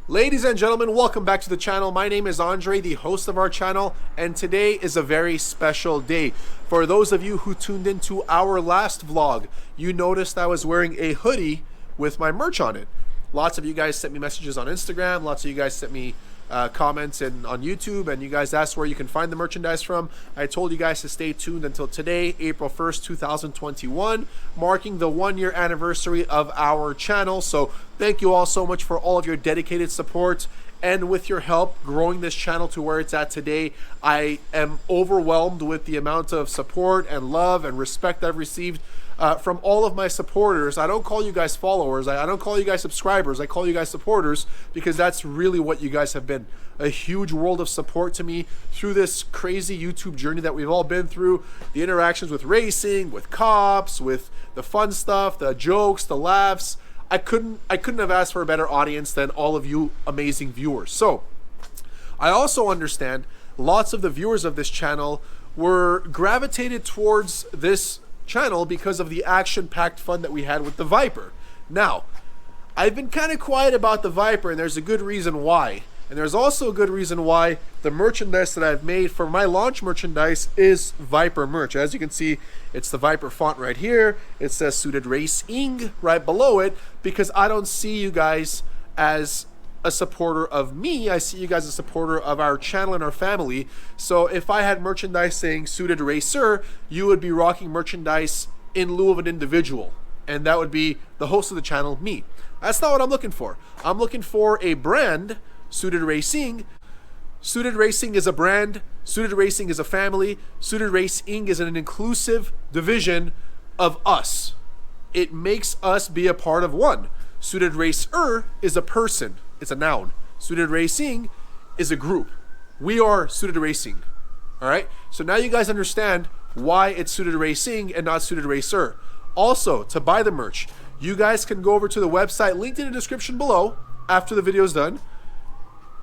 Ladies and gentlemen, welcome back to the channel. My name is Andre, the host of our channel, and today is a very special day. For those of you who tuned into our last vlog, you noticed I was wearing a hoodie with my merch on it. Lots of you guys sent me messages on Instagram, lots of you guys sent me comments on YouTube, and you guys asked where you can find the merchandise from. I told you guys to stay tuned until today, April 1st, 2021, marking the 1-year anniversary of our channel. So thank you all so much for all of your dedicated support, and with your help growing this channel to where it's at today. I am overwhelmed with the amount of support and love and respect I've received from all of my supporters. I don't call you guys followers, I don't call you guys subscribers, I call you guys supporters, because that's really what you guys have been. A huge world of support to me through this crazy YouTube journey that we've all been through. The interactions with racing, with cops, with the fun stuff, the jokes, the laughs. I couldn't have asked for a better audience than all of you amazing viewers. So I also understand lots of the viewers of this channel were gravitated towards this channel because of the action-packed fun that we had with the Viper. Now, I've been kind of quiet about the Viper, and there's a good reason why. And there's also a good reason why the merchandise that I've made for my launch merchandise is Viper merch. As you can see, it's the Viper font right here. It says Suited Racing right below it, because I don't see you guys as a supporter of me. I see you guys as a supporter of our channel and our family. So if I had merchandise saying Suited Racer, you would be rocking merchandise in lieu of an individual, and that would be the host of the channel, me. That's not what I'm looking for. I'm looking for a brand, Suited Racing. Suited Racing is a brand. Suited Racing is a family. Suited Racing is an inclusive division of us. It makes us be a part of one. Suited Racer is a person. It's a noun. Suited Racing is a group. We are Suited Racing. All right? So now you guys understand why it's Suited Racing and not Suited Racer. Also, to buy the merch, you guys can go over to the website linked in the description below after the video is done,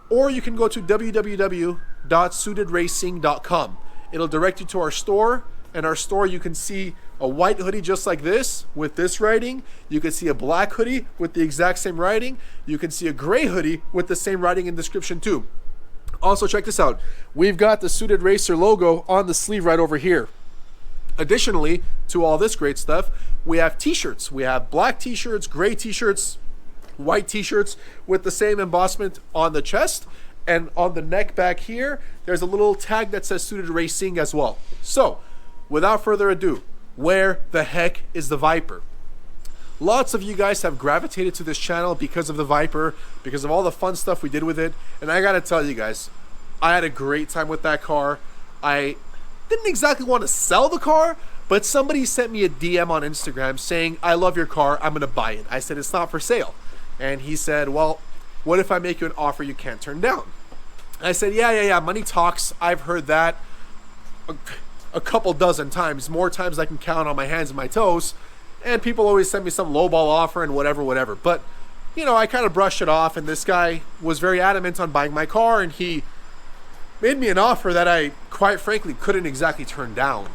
or you can go to www.suitedracing.com. It'll direct you to our store. In our store, you can see a white hoodie just like this with this writing. You can see a black hoodie with the exact same writing. You can see a gray hoodie with the same writing and description too. Also, check this out. We've got the Suited Racer logo on the sleeve right over here. Additionally to all this great stuff, we have t-shirts. We have black t-shirts, gray t-shirts, white t-shirts with the same embossment on the chest, and on the neck back here, there's a little tag that says Suited Racing as well. So, without further ado, where the heck is the Viper? Lots of you guys have gravitated to this channel because of the Viper, because of all the fun stuff we did with it, and I gotta tell you guys, I had a great time with that car. I didn't exactly want to sell the car, but somebody sent me a DM on Instagram saying, I love your car, I'm gonna buy it. I said, it's not for sale. And he said, well, what if I make you an offer you can't turn down? And I said, yeah, money talks. I've heard that a couple dozen times, more times I can count on my hands and my toes, and people always send me some lowball offer and whatever. But, you know, I kind of brushed it off, and this guy was very adamant on buying my car, and he made me an offer that I, quite frankly, couldn't exactly turn down.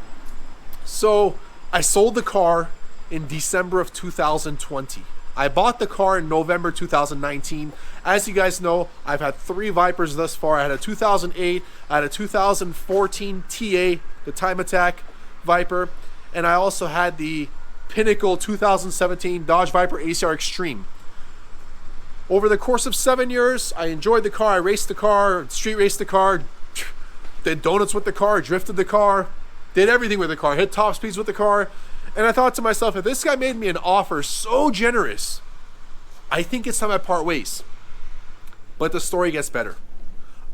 So I sold the car in December of 2020. I bought the car in November 2019. As you guys know, I've had 3 Vipers thus far. I had a 2008, I had a 2014 TA, the Time Attack Viper, and I also had the Pinnacle 2017 Dodge Viper ACR Extreme. Over the course of 7 years, I enjoyed the car. I raced the car, street raced the car, did donuts with the car, drifted the car, did everything with the car, hit top speeds with the car. And I thought to myself, if this guy made me an offer so generous, I think it's time I part ways. But the story gets better.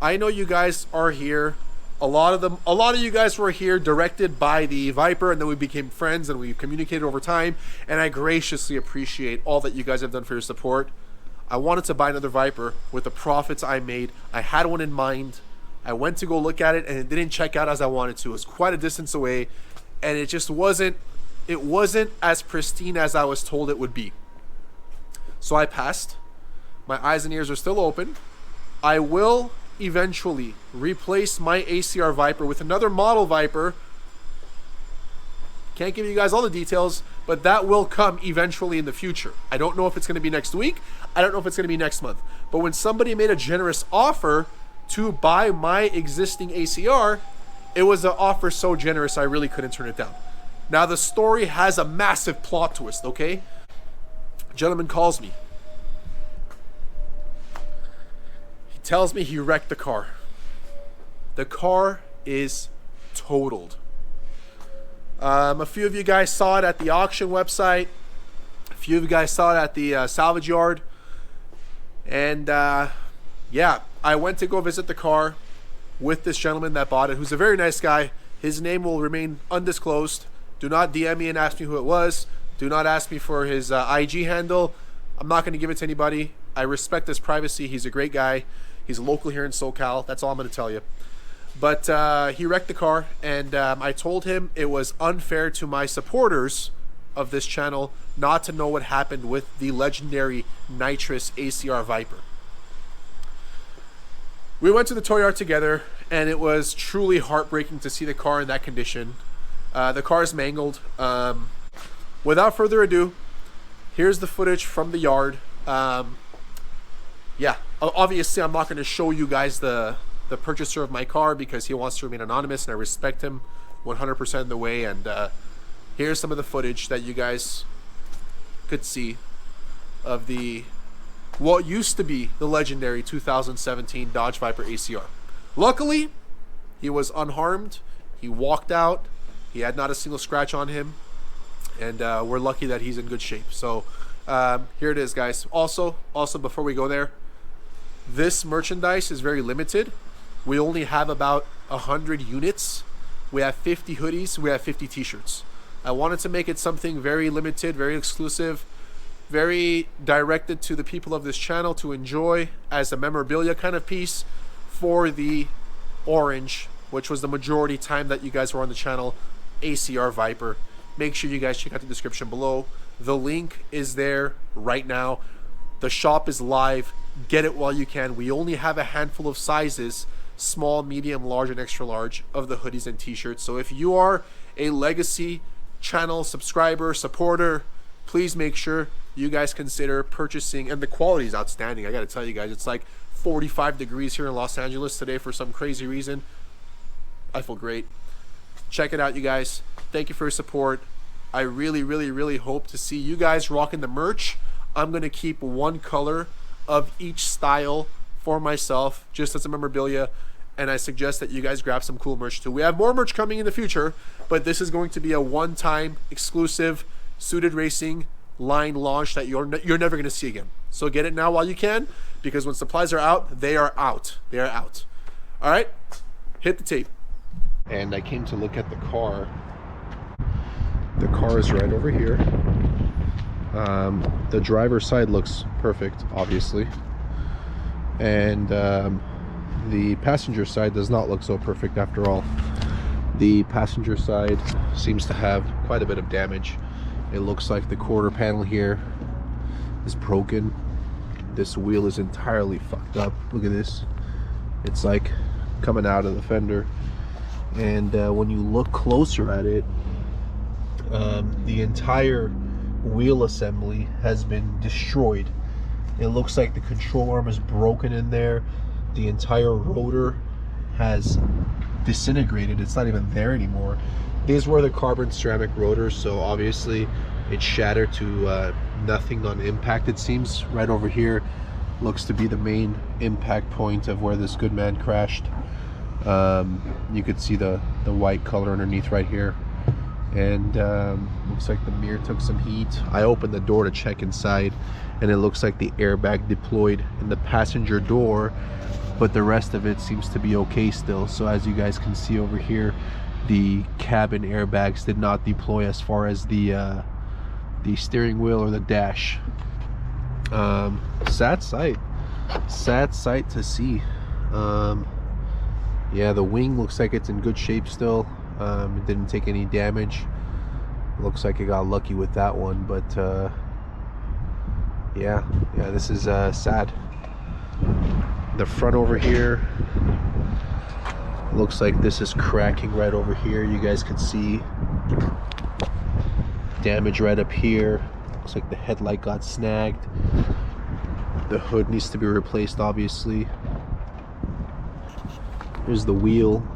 I know you guys are here. A lot of you guys were here directed by the Viper, and then we became friends and we communicated over time. And I graciously appreciate all that you guys have done for your support. I wanted to buy another Viper with the profits I made. I had one in mind. I went to go look at it, and it didn't check out as I wanted to. It was quite a distance away, and it just wasn't it wasn't as pristine as I was told it would be. So I passed. My eyes and ears are still open. I will eventually replace my ACR Viper with another model Viper. Can't give you guys all the details, but that will come eventually in the future. I don't know if it's going to be next week. I don't know if it's going to be next month. But when somebody made a generous offer to buy my existing ACR, it was an offer so generous I really couldn't turn it down. Now the story has a massive plot twist, okay? A gentleman calls me. He tells me he wrecked the car. The car is totaled. A few of you guys saw it at the auction website. A few of you guys saw it at the salvage yard. And yeah, I went to go visit the car with this gentleman that bought it, who's a very nice guy. His name will remain undisclosed. Do not DM me and ask me who it was. Do not ask me for his IG handle. I'm not going to give it to anybody. I respect his privacy. He's a great guy. He's local here in SoCal. That's all I'm going to tell you. But he wrecked the car, and I told him it was unfair to my supporters of this channel not to know what happened with the legendary nitrous ACR Viper. We went to the toy yard together, and it was truly heartbreaking to see the car in that condition. The car is mangled. Without further ado, here's the footage from the yard. Yeah, obviously I'm not going to show you guys the purchaser of my car because he wants to remain anonymous, and I respect him 100% of the way. And here's some of the footage that you guys could see of the what used to be the legendary 2017 Dodge Viper ACR. Luckily, he was unharmed. He walked out. He had not a single scratch on him, and we're lucky that he's in good shape. So here it is, guys. Also before we go there, this merchandise is very limited. We only have about 100 units. We have 50 hoodies. We have 50 t-shirts. I wanted to make it something very limited, very exclusive, very directed to the people of this channel to enjoy as a memorabilia kind of piece for the orange, which was the majority time that you guys were on the channel, ACR Viper. Make sure you guys check out the description below. The link is there right now. The shop is live. Get it while you can. We only have a handful of sizes, small, medium, large, and extra large, of the hoodies and t-shirts. So if you are a legacy channel subscriber, supporter, please make sure you guys consider purchasing. And the quality is outstanding. I gotta tell you guys, it's like 45 degrees here in Los Angeles today for some crazy reason. I feel great. Check it out, you guys. Thank you for your support. I really hope to see you guys rocking the merch. I'm gonna keep one color of each style for myself just as a memorabilia, and I suggest that you guys grab some cool merch too. We have more merch coming in the future, but this is going to be a one-time exclusive suited racing line launch that you're never going to see again. So get it now while you can, because when supplies are out, they are out. They are out. All right, hit the tape. And I came to look at the car. The car is right over here. The driver's side looks perfect, obviously, and the passenger side does not look so perfect after all. The passenger side seems to have quite a bit of damage. It looks like the quarter panel here is broken. This wheel is entirely fucked up. Look at this. It's like coming out of the fender. And when you look closer at it, the entire wheel assembly has been destroyed. It looks like the control arm is broken in there. The entire rotor has disintegrated. It's not even there anymore. These were the carbon ceramic rotors, so obviously it shattered to nothing on impact. It seems right over here looks to be the main impact point of where this good man crashed. You could see the white color underneath right here, and looks like the mirror took some heat. I opened the door to check inside, and it looks like the airbag deployed in the passenger door, but the rest of it seems to be okay still. So as you guys can see over here, the cabin airbags did not deploy as far as the steering wheel or the dash. Sad sight to see. Yeah, the wing looks like it's in good shape still. It didn't take any damage. Looks like I got lucky with that one, but yeah, this is sad. The front over here, looks like this is cracking right over here. You guys can see damage right up here. Looks like the headlight got snagged. The hood needs to be replaced, obviously. Here's the wheel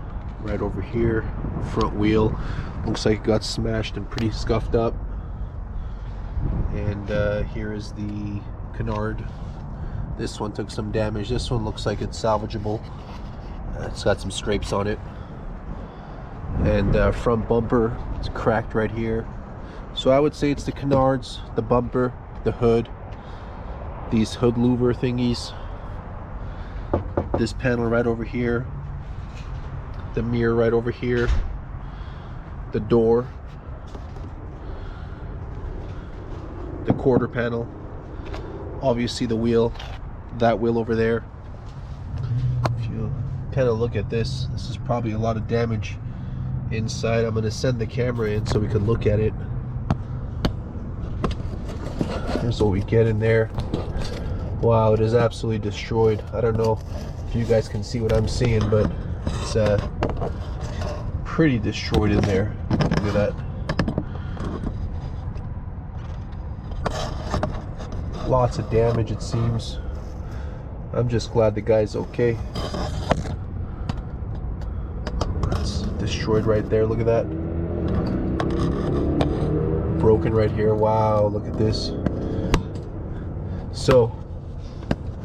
right over here, front wheel. Looks like it got smashed and pretty scuffed up. And here is the canard. This one took some damage. This one looks like it's salvageable. It's got some scrapes on it. And front bumper, it's cracked right here. So I would say it's the canards, the bumper, the hood, these hood louver thingies, this panel right over here, the mirror right over here, the door, the quarter panel, obviously the wheel, that wheel over there. If you kind of look at this, this is probably a lot of damage inside. I'm going to send the camera in so we can look at it. Here's what we get in there. Wow, it is absolutely destroyed. I don't know if you guys can see what I'm seeing, but it's pretty destroyed in there. Look at that. Lots of damage, it seems. I'm just glad the guy's okay. It's destroyed right there. Look at that. Broken right here. Wow, look at this. So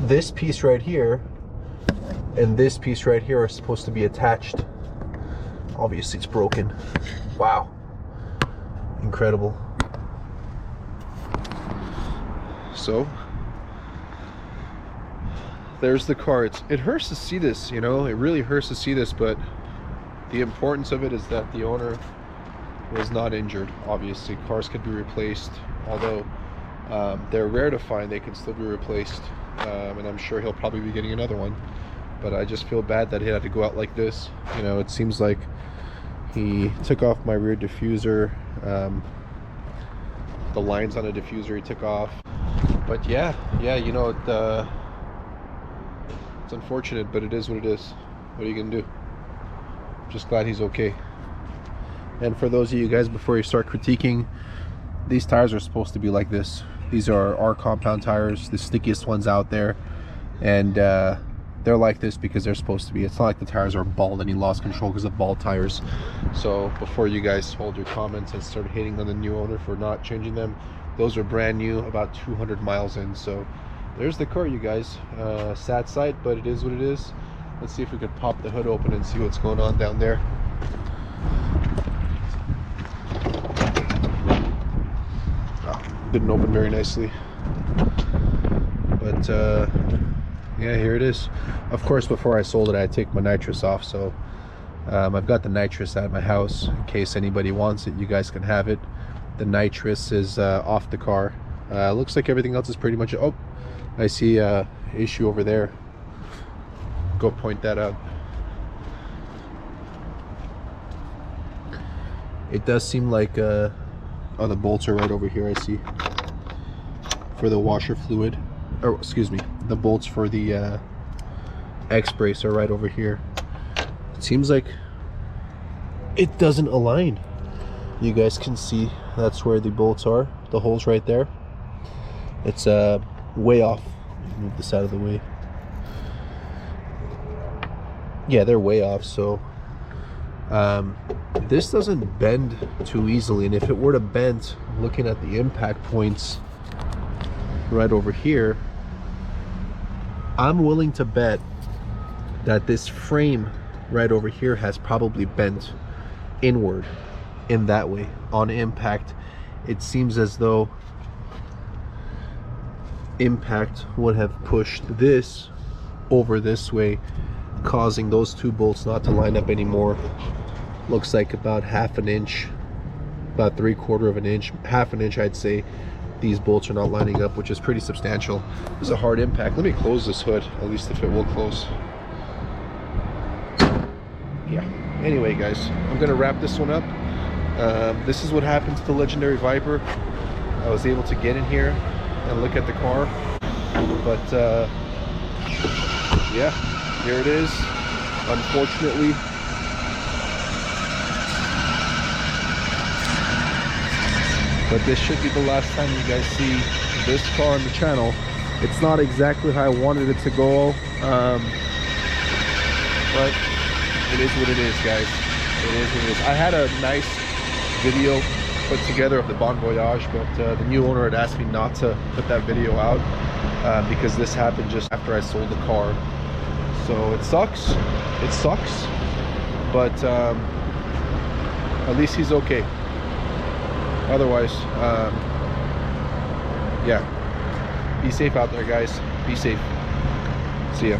this piece right here and this piece right here are supposed to be attached. Obviously it's broken. Wow, incredible. So there's the car. It hurts to see this, you know, it really hurts to see this, but the importance of it is that the owner was not injured. Obviously cars could be replaced, although they're rare to find. They can still be replaced, and I'm sure he'll probably be getting another one. But I just feel bad that he had to go out like this. You know, it seems like he took off my rear diffuser, the lines on the diffuser he took off. But yeah, you know, it's unfortunate, but it is what it is. What are you gonna do? Just glad he's okay. And for those of you guys, before you start critiquing, these tires are supposed to be like this. These are our compound tires, the stickiest ones out there, and they're like this because they're supposed to be. It's not like the tires are bald and he lost control because of bald tires. So before you guys hold your comments and start hating on the new owner for not changing them, those are brand new, about 200 miles in. So there's the car, you guys. Sad sight, but it is what it is. Let's see if we could pop the hood open and see what's going on down there. Didn't open very nicely, but yeah, here it is. Of course, before I sold it, I had to take my nitrous off, so I've got the nitrous at my house in case anybody wants it. You guys can have it. The nitrous is off the car. Looks like everything else is pretty much. Oh, I see issue over there. Go point that out. It does seem like oh, the bolts are right over here, I see. For the washer fluid, or excuse me, the bolts for the X-brace are right over here. It seems like it doesn't align. You guys can see that's where the bolts are. The holes right there. It's way off. Move this out of the way. Yeah, they're way off, so this doesn't bend too easily, and if it were to bend, looking at the impact points right over here, I'm willing to bet that this frame right over here has probably bent inward in that way. On impact, it seems as though impact would have pushed this over this way, causing those two bolts not to line up anymore. Looks like about half an inch, about 3/4 of an inch, half an inch I'd say, these bolts are not lining up, which is pretty substantial. It's a hard impact. Let me close this hood, at least if it will close. Yeah, anyway guys, I'm gonna wrap this one up. This is what happened to the legendary Viper. I was able to get in here and look at the car, but yeah, here it is. Unfortunately, but this should be the last time you guys see this car on the channel. It's not exactly how I wanted it to go, but it is what it is, guys. It is what it is. I had a nice video put together of the Bon Voyage, but the new owner had asked me not to put that video out because this happened just after I sold the car. So it sucks. It sucks, but at least he's okay. Otherwise, yeah. Be safe out there, guys. Be safe. See ya.